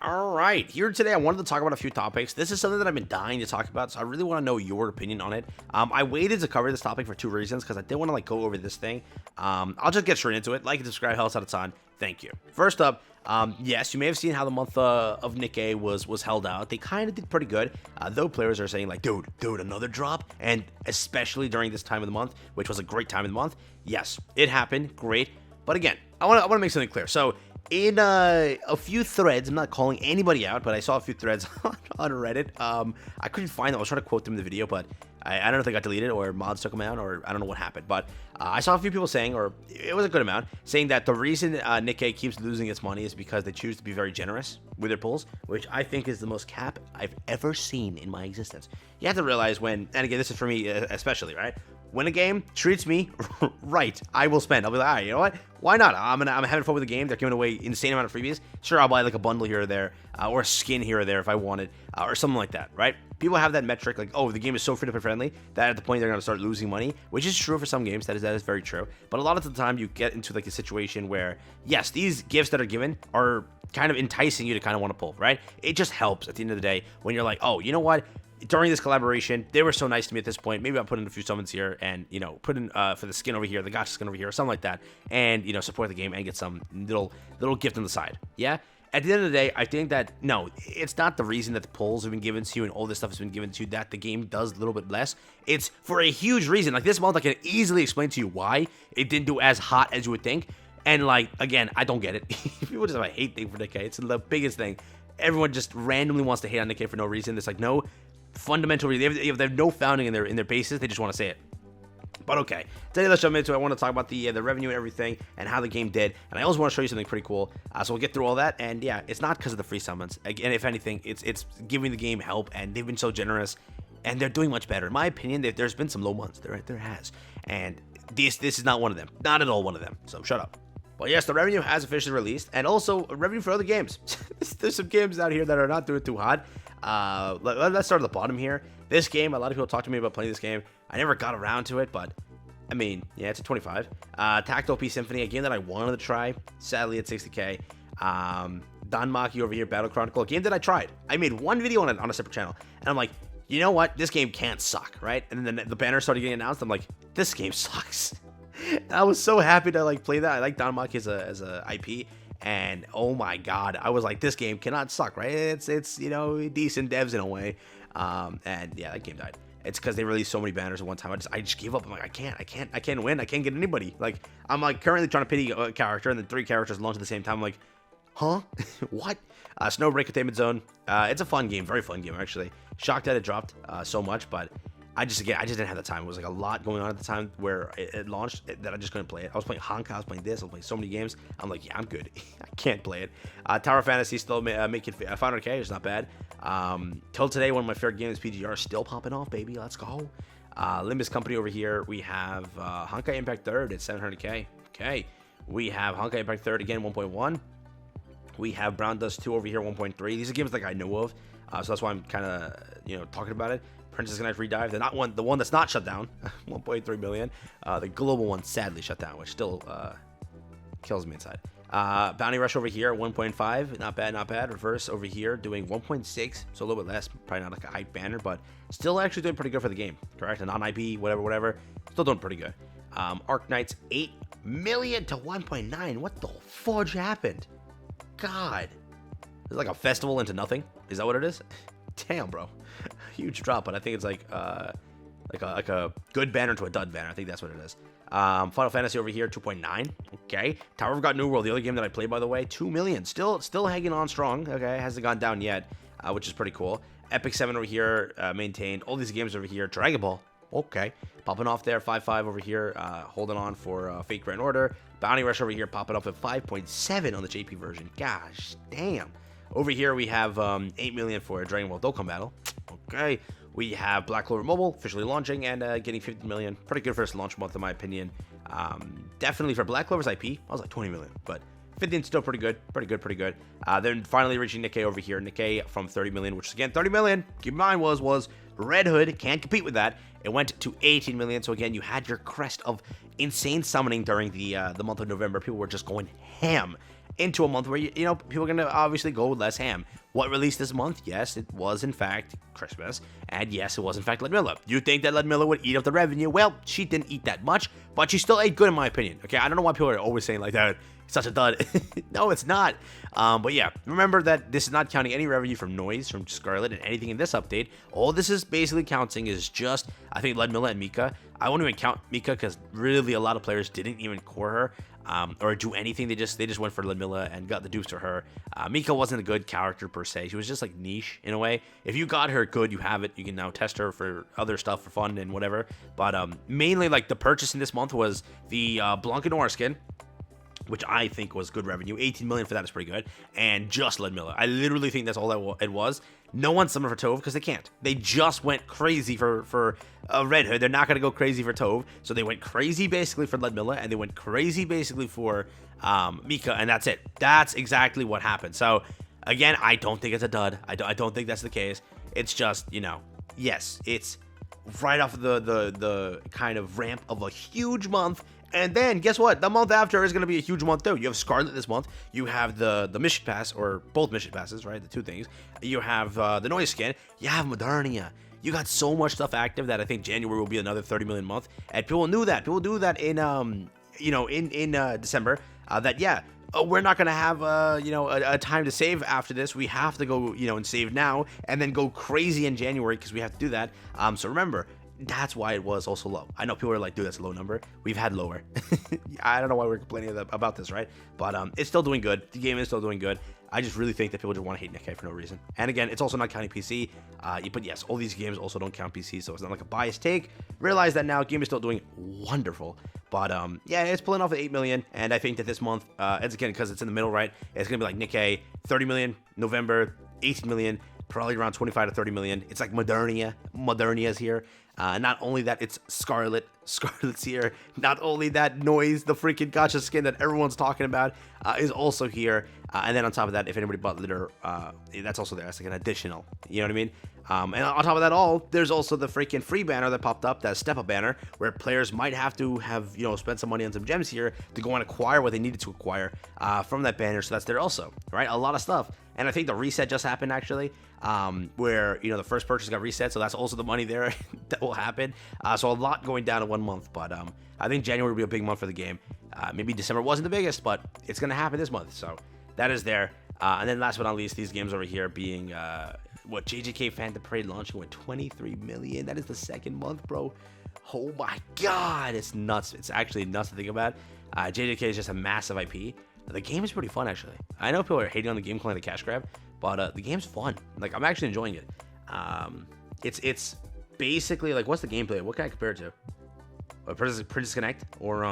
All right, here today I wanted to talk about a few topics. This is something that I've been dying to talk about, so I really want to know your opinion on it. I waited to cover this topic for two reasons because I didn't want to go over this thing. I'll just get straight into it. Like and subscribe, helps out a ton. Thank you. First up, yes, you may have seen how the month of Nikke was held out. They kind of did pretty good, though players are saying like, dude, another drop, and especially during this time of the month, which was a great time of the month. Yes, it happened, great, but again, I want to make something clear. So in a few threads, I'm not calling anybody out, but I saw a few threads on Reddit. I couldn't find them. I was trying to quote them in the video, but I don't know if they got deleted or mods took them out, or I don't know what happened. But I saw a few people saying, or it was a good amount, saying that the reason Nikke keeps losing its money is because they choose to be very generous with their pulls, which I think is the most cap I've ever seen in my existence. You have to realize when, and again, this is for me especially, right? When a game treats me right, I will spend. I'll be like, all right, you know what? Why not? I'm having fun with the game. They're giving away insane amount of freebies. Sure, I'll buy like a bundle here or there, or a skin here or there if I wanted, or something like that, right? People have that metric, like, oh, the game is so free-to-play friendly that at the point they're going to start losing money, which is true for some games. That is very true. But a lot of the time, you get into like a situation where, yes, these gifts that are given are kind of enticing you to kind of want to pull, right? It just helps at the end of the day when you're like, oh, you know what? During this collaboration, they were so nice to me at this point. Maybe I'll put in a few summons here and, put in for the skin over here, the gacha skin over here, or something like that, and, support the game and get some little gift on the side. Yeah? At the end of the day, I think that, no, it's not the reason that the pulls have been given to you and all this stuff has been given to you that the game does a little bit less. It's for a huge reason. Like, this month, I can easily explain to you why it didn't do as hot as you would think. And, like, again, I don't get it. People just have a hate thing for Nikke. It's the biggest thing. Everyone just randomly wants to hate on Nikke for no reason. There's, like, no fundamental reason. They have no founding in their basis. They just want to say it. But okay, today let's jump into it. I want to talk about the revenue and everything and how the game did, and I also want to show you something pretty cool. So we'll get through all that, and yeah, it's not because of the free summons. Again, if anything, it's giving the game help, and they've been so generous, and they're doing much better. In my opinion, there's been some low months. There has, and this is not one of them. Not at all one of them. So shut up. Well, yes, the revenue has officially released, and also revenue for other games. There's some games out here that are not doing too hot. Let's start at the bottom here. This game, a lot of people talk to me about playing this game. I never got around to it, but I mean, yeah, it's a 25. Tactile P Symphony, a game that I wanted to try, sadly at 60k. Danmaki over here, Battle Chronicle, a game that I tried. I made one video on it on a separate channel, and I'm like, you know what? This game can't suck, right? And then the banner started getting announced. I'm like, this game sucks. I was so happy to play that. I like Danmaki as a IP. And oh my god, I was like, this game cannot suck, right? It's decent devs in a way. And yeah, that game died. It's because they released so many banners at one time. I just gave up. I'm like, I can't win. I can't get anybody. Like, I'm like currently trying to pity a character, and then 3 characters launch at the same time. I'm like, huh? What? Snowbreak Containment Zone. It's a fun game, very fun game actually. Shocked that it dropped so much, but I just didn't have the time. It was like a lot going on at the time where it launched that I just couldn't play it. I was playing Honka, I was playing this, I was playing so many games. I'm like, yeah, I'm good. I can't play it. Tower Fantasy still making 500k. It's not bad. Till today, one of my favorite games, PGR, is still popping off, baby. Let's go. Limbus Company over here. We have Honkai Impact 3rd at 700k. Okay. We have Honkai Impact 3rd again, 1.1. We have Brown Dust 2 over here, 1.3. These are games like I know of, so that's why I'm kind of talking about it. Princess Knight Redive, the one that's not shut down, 1.3 million. The global one sadly shut down, which still kills me inside. Bounty Rush over here, 1.5, not bad. Reverse over here doing 1.6, so a little bit less, probably not like a hype banner, but still actually doing pretty good for the game, correct? A non-IP, whatever, still doing pretty good. Arc Knights, 8 million to 1.9, what the fudge happened? God, it's like a festival into nothing. Is that what it is? Damn, bro. Huge drop, but I think it's like a good banner to a dud banner. I think that's what it is. Final Fantasy over here, 2.9. Okay. Tower of God New World, the other game that I played, by the way, 2 million. Still hanging on strong. Okay, hasn't gone down yet, which is pretty cool. Epic 7 over here, maintained. All these games over here. Dragon Ball. Okay, popping off there. 5.5 over here, holding on for Fate Grand Order. Bounty Rush over here, popping up at 5.7 on the JP version. Gosh, damn. Over here we have 8 million for Dragon Ball Dokkan Battle. Okay, we have Black Clover Mobile officially launching and getting 50 million. Pretty good first launch month in my opinion. Definitely for Black Clover's IP, I was like 20 million, but 15 still pretty good. Then finally reaching Nikke over here. Nikke from 30 million, which is again 30 million. Keep in mind was Red Hood, can't compete with that. It went to 18 million. So again, you had your crest of insane summoning during the month of November. People were just going ham. into a month where, you know, people are going to obviously go less ham. What released this month? Yes, it was in fact Christmas, and yes, it was in fact Ludmilla. You think that Ludmilla would eat up the revenue? Well, she didn't eat that much, but she still ate good in my opinion. Okay, I don't know why people are always saying like that. It's such a dud. No, it's not. But yeah, remember that this is not counting any revenue from Noise, from Scarlet, and anything in this update. All this is basically counting is just, I think, Ludmilla and Mika. I won't even count Mika because really a lot of players didn't even core her. Or do anything. They just went for Ludmilla and got the dupes to her. Mika wasn't a good character per se. She was just like niche in a way. If you got her good, you have it. You can now test her for other stuff for fun and whatever. But mainly like the purchase in this month was the Blanca Noir skin, which I think was good revenue. 18 million for that is pretty good. And just Ludmilla. I literally think that's all that it was. No one summoned for Tove because they can't. They just went crazy for Red Hood. They're not going to go crazy for Tove. So they went crazy basically for Ludmilla, and they went crazy basically for Mika, and that's it. That's exactly what happened. So, again, I don't think it's a dud. I don't think that's the case. It's just, you know, yes, it's right off the kind of ramp of a huge month. And then, guess what? The month after is going to be a huge month, too. You have Scarlet this month. You have the Mission Pass, or both Mission Passes, right? The two things. You have the Noise skin. You have Modernia. You got so much stuff active that I think January will be another 30 million month. And people knew that. People knew that in, you know, in December. That, yeah, we're not going to have, you know, a time to save after this. We have to go, you know, and save now. And then go crazy in January because we have to do that. So remember, that's why it was also low. I know people are like, dude, that's a low number. We've had lower. I don't know why we're complaining about this, right? But it's still doing good. The game is still doing good. I just really think that people just want to hate Nikke for no reason. And again, it's also not counting PC. But yes, all these games also don't count PC, so it's not like a biased take. Realize that now. Game is still doing wonderful. But yeah, it's pulling off at 8 million. And I think that this month, it's again, because it's in the middle, right? It's going to be like Nikke, 30 million, November, 18 million, probably around 25 to 30 million. It's like Modernia. Modernia's here. Not only that, it's Scarlet's here. Not only that, Noise, the freaking gacha skin that everyone's talking about, is also here. And then on top of that, if anybody bought Litter, that's also there. That's like an additional, you know what I mean? And on top of that all, there's also the freaking free banner that popped up, that step-up banner, where players might have to have, you know, spend some money on some gems here to go and acquire what they needed to acquire from that banner. So that's there also, right? A lot of stuff. And I think the reset just happened, actually, where, you know, the first purchase got reset. So that's also the money there that will happen. So a lot going down in 1 month. But I think January will be a big month for the game. Maybe December wasn't the biggest, but it's going to happen this month. So that is there. And then last but not least, these games over here being, what, JJK Phantom Parade launching with 23 million. That is the second month, bro. Oh my God. It's nuts. It's actually nuts to think about. JJK is just a massive IP. The game is pretty fun, actually. I know people are hating on the game, calling it a cash grab, but the game's fun. Like, I'm actually enjoying it. It's basically, like, what's the gameplay? What can I compare it to? Princess Connect? Or,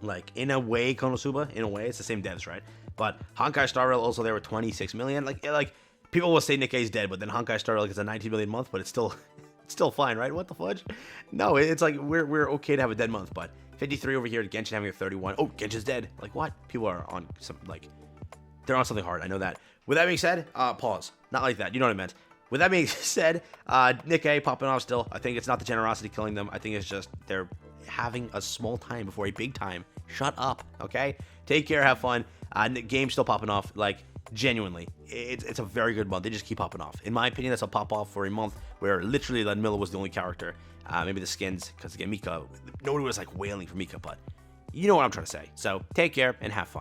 like, in a way, Konosuba? In a way, it's the same devs, right? But Honkai Star Rail also there with 26 million. Like people will say Nikke's dead, but then Honkai Star Rail is a 19 million month, but it's still fine, right? What the fudge? No, it's like we're okay to have a dead month, but 53 over here to Genshin having a 31. Oh, Genshin's dead. Like, what? People are on some, like, they're on something hard. I know that. With that being said, pause. Not like that. You know what I meant. With that being said, Nikke popping off still. I think it's not the generosity killing them. I think it's just they're having a small time before a big time. Shut up, okay? Take care, have fun. Game's still popping off. Like, genuinely, it's a very good month. They just keep popping off. In my opinion, that's a pop off for a month where literally Ludmilla was the only character. Maybe the skins, because again, Mika, nobody was like wailing for Mika, but you know what I'm trying to say. So take care and have fun.